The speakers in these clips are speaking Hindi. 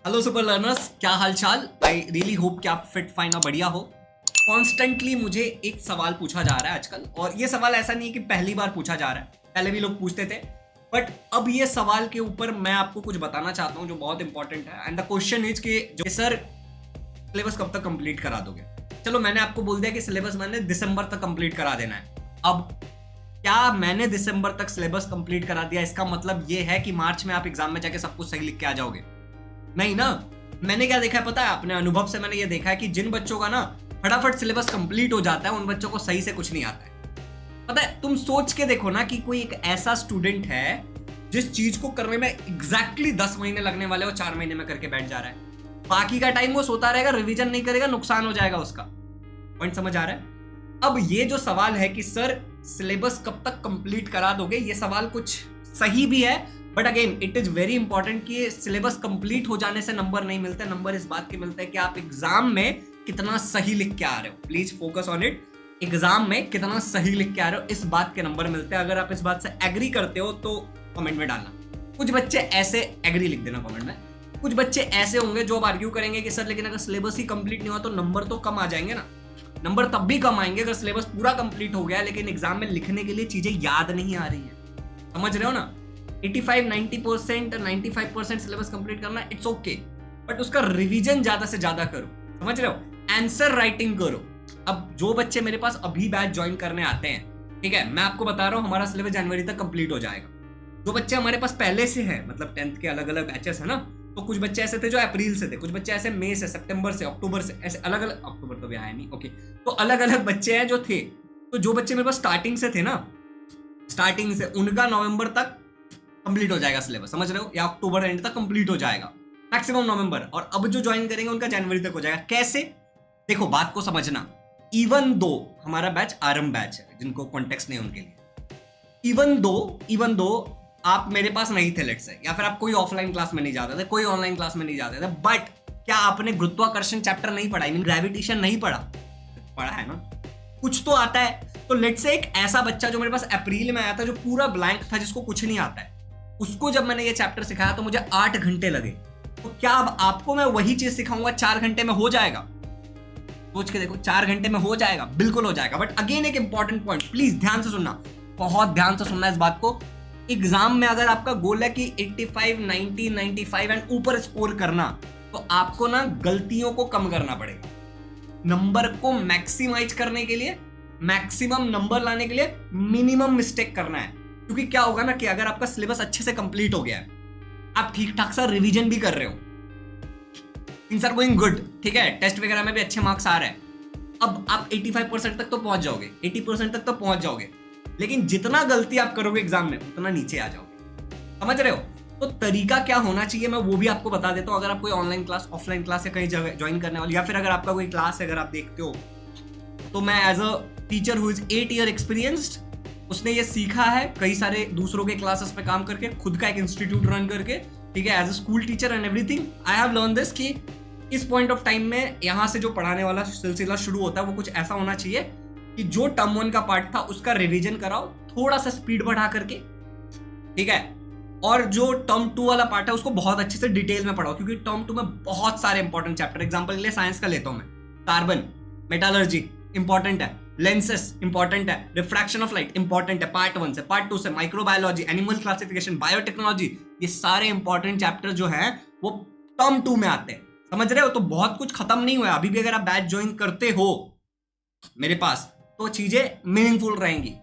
हेलो सुपर लर्नर्स, क्या हाल चाल। आई रियली होप कि आप फिट फाइन और बढ़िया हो। कॉन्स्टेंटली मुझे एक सवाल पूछा जा रहा है आजकल, और ये सवाल ऐसा नहीं है कि पहली बार पूछा जा रहा है, पहले भी लोग पूछते थे। बट अब ये सवाल के ऊपर मैं आपको कुछ बताना चाहता हूँ जो बहुत इंपॉर्टेंट है। एंड द क्वेश्चन इज कि जो सर सिलेबस कब तक कंप्लीट करा दोगे। चलो, मैंने आपको बोल दिया कि सिलेबस मैंने दिसंबर तक कंप्लीट करा देना है। अब क्या मैंने दिसंबर तक सिलेबस कंप्लीट करा दिया इसका मतलब ये है कि मार्च में आप एग्जाम में जाके सब कुछ सही लिख के आ जाओगे? नहीं ना। मैंने क्या देखा है पता है? अपने अनुभव से मैंने ये देखा है कि जिन बच्चों का ना फटाफट सिलेबस कंप्लीट हो जाता है उन बच्चों को सही से कुछ नहीं आता है। पता है, तुम सोच के देखो ना कि कोई एक ऐसा स्टूडेंट है जिस चीज को करने में एग्जैक्टली 10 महीने लगने वाले वो 4 महीने में करके बैठ जा रहा है। बाकी का टाइम वो सोता रहेगा, रिवीजन नहीं करेगा, नुकसान हो जाएगा उसका। पॉइंट समझ आ रहा है? अब ये जो सवाल है कि सर सिलेबस कब तक कंप्लीट करा दोगे, ये सवाल कुछ सही भी है, but again it is very important कि सिलेबस कंप्लीट हो जाने से नंबर नहीं मिलते। नंबर इस बात के मिलते हैं कि आप एग्जाम में कितना सही लिख के आ रहे हो। Please focus on it. Exam में कितना सही लिख के आ रहे हो, इस बात के नंबर मिलते हैं। अगर आप इस बात से एग्री करते हो तो कमेंट में डालना। कुछ बच्चे ऐसे एग्री लिख देना कमेंट में। कुछ बच्चे ऐसे होंगे जो अब आर्ग्यू करेंगे कि सर लेकिन अगर सिलेबस ही कंप्लीट नहीं हुआ तो नंबर तो कम आ जाएंगे ना। नंबर तब भी कम आएंगे अगर सिलेबस पूरा कंप्लीट हो गया लेकिन एग्जाम में लिखने के लिए चीजें याद नहीं आ रही है। समझ रहे हो ना? 85-90% 95% सिलेबस कंप्लीट करना इट्स ओके, बट उसका रिवीजन ज्यादा से ज्यादा करो। समझ रहे हो? आंसर राइटिंग करो। अब जो बच्चे मेरे पास अभी बैच ज्वाइन करने आते हैं, ठीक है, मैं आपको बता रहा हूँ हमारा सिलेबस जनवरी तक कंप्लीट हो जाएगा। जो बच्चे हमारे पास पहले से हैं, मतलब 10th के अलग अलग बैचेस है ना, तो कुछ बच्चे ऐसे थे जो अप्रैल से थे, कुछ बच्चे ऐसे मई से, सितंबर से, अक्टूबर से, ऐसे अलग अलग। अक्टूबर तो भी आया नहीं, ओके। तो अलग अलग बच्चे हैं जो थे। तो जो बच्चे मेरे पास स्टार्टिंग से थे ना, स्टार्टिंग से, उनका नवंबर तक कंप्लीट हो जाएगा सिलेबस। समझ रहे हो? या अक्टूबर एंड तक कंप्लीट हो जाएगा, मैक्सिमम नवंबर। और अब जो ज्वाइन करेंगे उनका जनवरी तक हो जाएगा। कैसे? देखो, बात को समझना। इवन दो हमारा बैच आरंभ बैच है, जिनको कॉन्टेक्स्ट नहीं उनके लिए, इवन दो आप मेरे पास नहीं थे लेट्स से, या फिर आप कोई ऑफलाइन क्लास में नहीं जाते थे, कोई ऑनलाइन क्लास में नहीं जाते थे, बट क्या आपने गुरुत्वाकर्षण चैप्टर नहीं पढ़ा? ग्रेविटेशन नहीं पढ़ा? पढ़ा है ना, कुछ तो आता है। तो लेट्स से एक ऐसा बच्चा जो मेरे पास अप्रैल में आया था, जो पूरा ब्लैंक था, जिसको कुछ नहीं आता है, उसको जब मैंने ये चैप्टर सिखाया तो मुझे 8 घंटे लगे। तो क्या अब आपको मैं वही चीज सिखाऊंगा 4 घंटे में हो जाएगा? सोच के देखो, 4 घंटे में हो जाएगा? बिल्कुल हो जाएगा। बट अगेन एक इंपॉर्टेंट पॉइंट, प्लीज ध्यान से सुनना, बहुत ध्यान से सुनना इस बात को। एग्जाम में अगर आपका गोल है कि 85, 90, 95 एंड ऊपर स्कोर करना, तो आपको ना गलतियों को कम करना पड़ेगा। नंबर को मैक्सिमाइज करने के लिए, मैक्सिमम नंबर लाने के लिए मिनिमम मिस्टेक करना है। क्योंकि क्या होगा ना कि अगर आपका सिलेबस अच्छे से कंप्लीट हो गया है, आप ठीक ठाक सा रिवीजन भी कर रहे हो, थिंग्स आर गोइंग गुड, ठीक है, टेस्ट वगैरह में भी अच्छे मार्क्स आ रहे हैं, अब आप 85% तक तो पहुंच जाओगे, 80% तक तो पहुंच जाओगे। लेकिन जितना गलती आप करोगे एग्जाम में उतना नीचे आ जाओगे। समझ रहे हो? तो तरीका क्या होना चाहिए मैं वो भी आपको बता देता हूं। अगर आप कोई ऑनलाइन क्लास, ऑफलाइन क्लास या कहीं जगह ज्वाइन करने वाले, या फिर अगर आपका कोई क्लास है अगर आप देखते हो, तो मैं as a teacher who is 8 year experienced, उसने ये सीखा है कई सारे दूसरों के क्लासेस पे काम करके, खुद का एक इंस्टीट्यूट रन करके, ठीक है, as a school teacher and everything. I have learn this कि इस पॉइंट ऑफ टाइम में यहाँ से जो पढ़ाने वाला सिलसिला शुरू होता है वो कुछ ऐसा होना चाहिए कि जो टर्म 1 का पार्ट था उसका रिवीजन कराओ थोड़ा सा स्पीड बढ़ा करके, ठीक है, और जो टर्म 2 वाला पार्ट है उसको बहुत अच्छे से डिटेल में पढ़ाओ। क्योंकि टर्म 2 में बहुत सारे इंपॉर्टेंट चैप्टर, एग्जांपल के लिए साइंस का लेता हूं मैं, कार्बन, मेटालर्जी इंपॉर्टेंट है, लेंसेस इंपॉर्टेंट है, रिफ्रैक्शन ऑफ लाइट इंपॉर्टेंट है पार्ट 1 से, पार्ट 2 से माइक्रोबायोलॉजी, एनिमल क्लासिफिकेशन, बायोटेक्नोलॉजी, ये सारे इंपॉर्टेंट चैप्टर जो हैं वो टर्म 2 में आते हैं। समझ रहे हो? तो बहुत कुछ खत्म नहीं हुआ। अभी भी अगर आप बैच ज्वाइन करते हो मेरे पास तो चीजें मीनिंगफुल रहेंगी।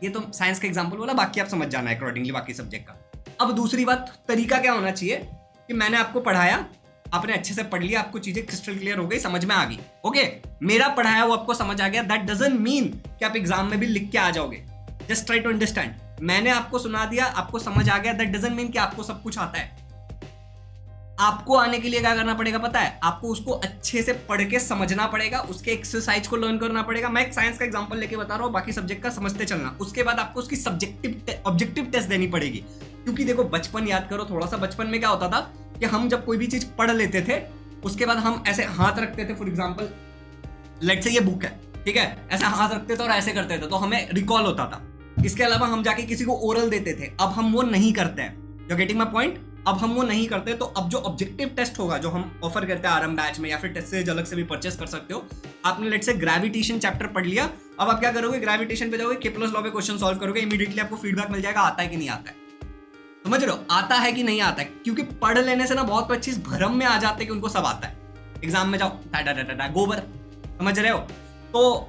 ये तो साइंस का एग्जांपल बोला, बाकी आप समझ जाना अकॉर्डिंगली बाकी सब्जेक्ट का। अब दूसरी बात, तरीका क्या होना चाहिए कि मैंने आपको पढ़ाया, आपने अच्छे से पढ़ लिया, आपको चीजें क्रिस्टल क्लियर हो गई, समझ में आ गई, ओके, मेरा पढ़ाया वो आपको समझ आ गया, दैट डजंट मीन कि आप एग्जाम में भी लिख के आ जाओगे। Just try to understand. मैंने आपको सुना दिया, आपको समझ आ गया, दैट डजंट मीन कि आपको सब कुछ आता है। आपको आने के लिए क्या करना पड़ेगा पता है? आपको उसको अच्छे से पढ़ के समझना पड़ेगा, उसके एक्सरसाइज को लर्न करना पड़ेगा। मैं एक साइंस का एग्जांपल लेके बता रहा हूँ, बाकी सब्जेक्ट का समझते चलना। उसके बाद आपको उसकी ऑब्जेक्टिव टेस्ट देनी पड़ेगी। क्योंकि देखो, बचपन याद करो थोड़ा सा, बचपन में क्या होता था कि हम जब कोई भी चीज पढ़ लेते थे उसके बाद हम ऐसे हाथ रखते थे, फॉर एग्जाम्पल लेट्स से ये बुक है, ठीक है, ऐसे हाथ रखते थे और ऐसे करते थे तो हमें रिकॉल होता था। इसके अलावा हम जाके किसी को ओरल देते थे, अब हम वो नहीं करते हैं। You getting my point? अब हम वो नहीं करते, तो अब जो ऑब्जेक्टिव टेस्ट होगा जो हम ऑफर करते हैं आरएम बैच में, या फिर टेस्ट सीरीज अलग से भी परचेस कर सकते हो। आपने लेट से ग्रेविटेशन चैप्टर पढ़ लिया, अब आप क्या करोगे, ग्रेविटेशन पे जाओगे, केपलर्स लॉ पे क्वेश्चन सॉल्व करोगे, इमीडिएटली आपको फीडबैक मिल जाएगा आता है कि नहीं आता है। समझ रहे हो, आता है कि नहीं आता है, क्योंकि पढ़ लेने से ना बहुत बच्चे इस भ्रम में आ जाते हैं कि उनको सब आता है। एग्जाम में जाओ गोबर, समझ रहे हो, तो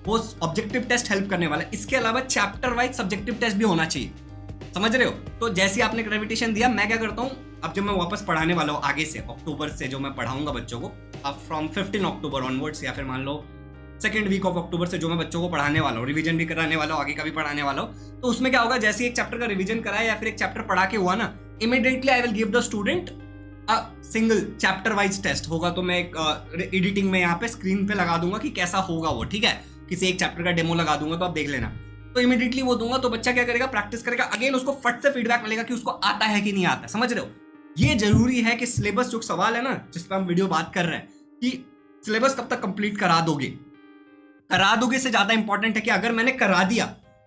वो ऑब्जेक्टिव टेस्ट हेल्प करने वाला है। इसके अलावा चैप्टर वाइज सब्जेक्टिव टेस्ट भी होना चाहिए, समझ रहे हो। तो जैसे आपने ग्रेविटेशन दिया, मैं क्या करता हूँ, अब जब मैं वापस पढ़ाने वाला हूँ आगे से, अक्टूबर से जो मैं पढ़ाऊंगा बच्चों को, अब फ्रॉम 15 अक्टूबर ऑनवर्ड्स, या फिर मान लो सेकंड वीक ऑफ अक्टूबर से जो मैं बच्चों को पढ़ाने वाला हूँ, रिवीजन भी कराने वाला हूँ, आगे का भी पढ़ाने वाला हूँ, तो उसमें क्या होगा, जैसे एक चैप्टर का रिवीजन कराया या फिर एक चैप्टर पढ़ा के हुआ ना, immediately I will give the student a single chapter wise test होगा। तो मैं एक एडिटिंग में यहाँ पे स्क्रीन पे लगा दूंगा कि कैसा होगा वो, ठीक है, किसी एक चैप्टर का डेमो लगा दूंगा, तो आप देख लेना। तो इमीडिएटली वो दूंगा, तो बच्चा क्या करेगा, प्रैक्टिस करेगा, अगेन उसको फट से फीडबैक मिलेगा कि उसको आता है कि नहीं आता है। समझ रहे हो, ये जरूरी है कि सिलेबस जो सवाल है ना जिस पर हम वीडियो बात कर रहे हैं, कि सिलेबस कब तक कंप्लीट करा दोगे से ज्यादा इंपॉर्टेंट है कि अगर मैंने करा दिया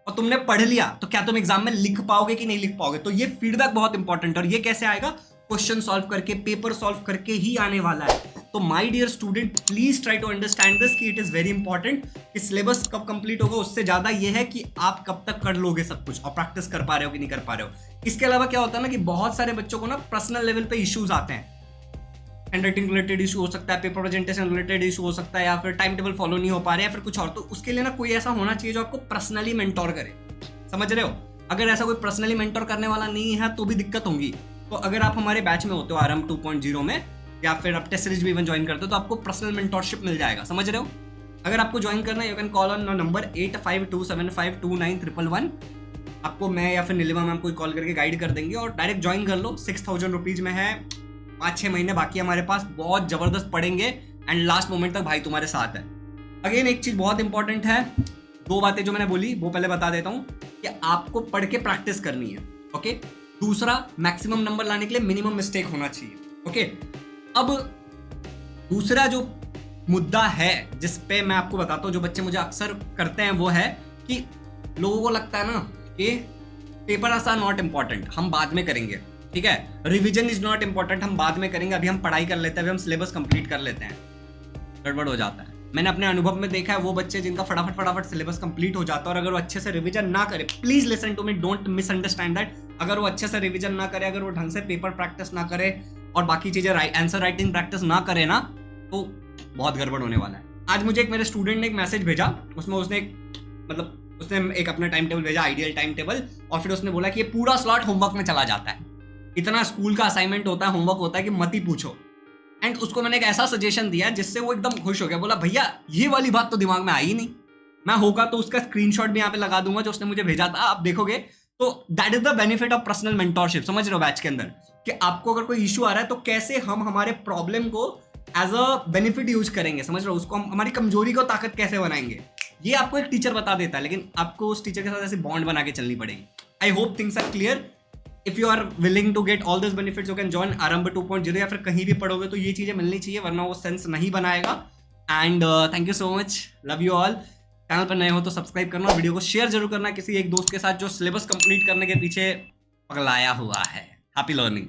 और तुमने पढ़ लिया तो क्या तुम एग्जाम में लिख पाओगे कि नहीं लिख पाओगे। तो ये फीडबैक बहुत इंपॉर्टेंट है, और ये कैसे आएगा, क्वेश्चन सॉल्व करके, पेपर सॉल्व करके ही आने वाला है। तो my dear student, please try to understand this कि इट इज वेरी इंपॉर्टेंट कि सिलेबस कब कंप्लीट होगा, उससे ज्यादा ये है कि आप कब तक कर लोगे सब कुछ और प्रैक्टिस कर पा रहे हो कि नहीं कर पा रहे हो। इसके अलावा क्या होता है ना कि बहुत सारे बच्चों को ना पर्सनल लेवल पे इश्यूज आते हैं, हैंडराइटिंग रिलेटेड इशू हो सकता है, पेपर प्रेजेंटेशन रिलेटेड इशू हो सकता है, या फिर टाइम टेबल फॉलो नहीं हो पा रहे, या फिर कुछ और। तो उसके लिए ना कोई ऐसा होना चाहिए जो आपको पर्सनली मेंटोर करे, समझ रहे हो। अगर ऐसा कोई पर्सनली मेंटोर करने वाला नहीं है तो भी दिक्कत होगी। तो अगर आप हमारे बैच में होते हो आरएम 2.0 में, या फिर आप टेस्ट सीरीज भी इवन ज्वाइन करते हो, तो आपको पर्सनल मेंटोरशिप मिल जाएगा, समझ रहे हो। अगर आपको ज्वाइन करना है, you can call on number 8527529111। आपको मैं या फिर नीलिमा मैम कोई कॉल करके गाइड कर देंगे और डायरेक्ट ज्वाइन कर लो। 6000 रुपीज में है, 5-6 महीने बाकी हमारे पास, बहुत जबरदस्त पढ़ेंगे एंड लास्ट मोमेंट तक भाई तुम्हारे साथ है। अगेन एक चीज बहुत इंपॉर्टेंट है, 2 बातें जो मैंने बोली वो पहले बता देता हूं कि आपको पढ़ के प्रैक्टिस करनी है, ओके। दूसरा, मैक्सिमम नंबर लाने के लिए मिनिमम मिस्टेक होना चाहिए, ओके। अब दूसरा जो मुद्दा है जिस पे मैं आपको बताता हूं, जो बच्चे मुझे अक्सर करते हैं, वो है कि लोगों को लगता है ना कि पेपर आर नॉट इम्पॉर्टेंट, हम बाद में करेंगे, ठीक है, रिवीजन इज नॉट इम्पॉर्टेंट, हम बाद में करेंगे, अभी हम पढ़ाई कर लेते हैं, अभी हम सिलेबस कंप्लीट कर लेते हैं। गड़बड़ हो जाता है। मैंने अपने अनुभव में देखा है वो बच्चे जिनका फटाफट सिलेबस कंप्लीट हो जाता है, और अगर वो अच्छे से रिवीजन ना करे, please listen to me, don't misunderstand that, अगर वो अच्छे से रिवीजन ना करे, अगर वो ढंग से पेपर प्रैक्टिस ना करे और बाकी चीजें आंसर राइटिंग प्रैक्टिस ना करे ना, तो बहुत गड़बड़ होने वाला है। आज मुझे एक मेरे स्टूडेंट ने एक मैसेज भेजा, उसमें उसने एक अपना टाइम टेबल भेजा, आइडियल टाइम टेबल, और फिर उसने बोला कि ये पूरा स्लॉट होमवर्क में चला जाता है, इतना स्कूल का असाइनमेंट होता है, होमवर्क होता है कि मत ही पूछो। एंड उसको मैंने एक ऐसा सजेशन दिया जिससे वो एकदम खुश हो गया, बोला भैया ये वाली बात तो दिमाग में आई नहीं, मैं होगा तो उसका स्क्रीनशॉट भी यहाँ पे लगा दूंगा जो उसने मुझे भेजा था, आप देखोगे। तो that is the benefit of personal mentorship, समझ रहे हो, बैच के अंदर, कि आपको अगर कोई इशू आ रहा है तो कैसे हम हमारे प्रॉब्लम को एज अ बेनिफिट यूज करेंगे, समझ रहे हो, उसको हम हमारी कमजोरी को ताकत कैसे बनाएंगे, ये आपको एक टीचर बता देता है, लेकिन आपको उस टीचर के साथ ऐसे बॉन्ड बना के चलनी पड़ेगी। I hope things are clear. If you are willing to get all these benefits, you can join Arambha 2.0, या फिर कहीं भी पढ़ोगे तो ये चीजें मिलनी चाहिए, वरना वो सेंस नहीं बनाएगा। And thank you so much, love you all. Channel पर नए हो तो सब्सक्राइब करना, वीडियो को शेयर जरूर करना किसी एक दोस्त के साथ जो सिलेबस कंप्लीट करने के पीछे पगलाया हुआ है। Happy learning.